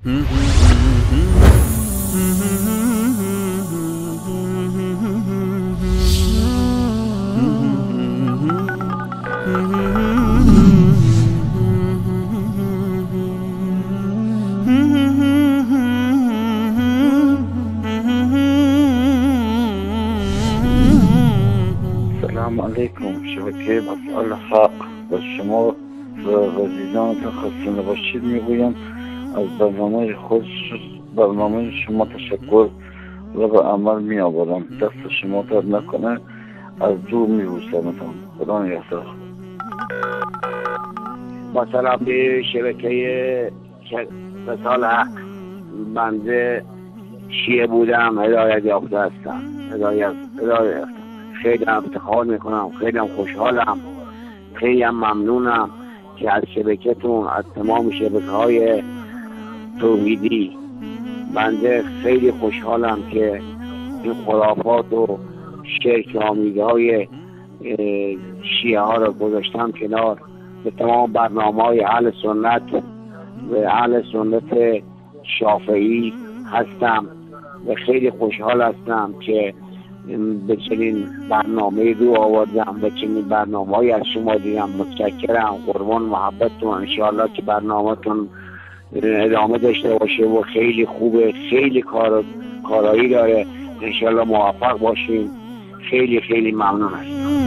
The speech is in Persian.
السلام علیکم. شبکه مسائل حق و شما و عزیزانتان خسته نباشید میگویم. از برنامه شما تشکر و به عمل می آورم. دست شما درد نکنه. از دور می بوسمتان. خدا نگهدار. با سلام به شبکه مسائل حق. بنده شیعه بودم، هدایت یافته هستم. هدایت یافتم. خیلی افتخار میکنم، خیلی خوشحالم، خیلی ممنونم که از شبکتون، از تمام شبکه‌های توحیدی. بنده خیلی خوشحالم که این خرافات و شرک آمیزهای شیعه ها را گذاشتم کنار. به تمام برنامه‌های اهل سنت و اهل سنت شافعی هستم و خیلی خوشحال هستم که به چنین برنامه رو آوردم، به چنین برنامه‌ای از شما دیدم. متشکرم. قربان محبتتون. انشاءالله که برنامه‌تون ادامه داشته باشه و خیلی خوبه، خیلی کارایی داره. انشاءالله موفق باشین. خیلی خیلی ممنون هستم.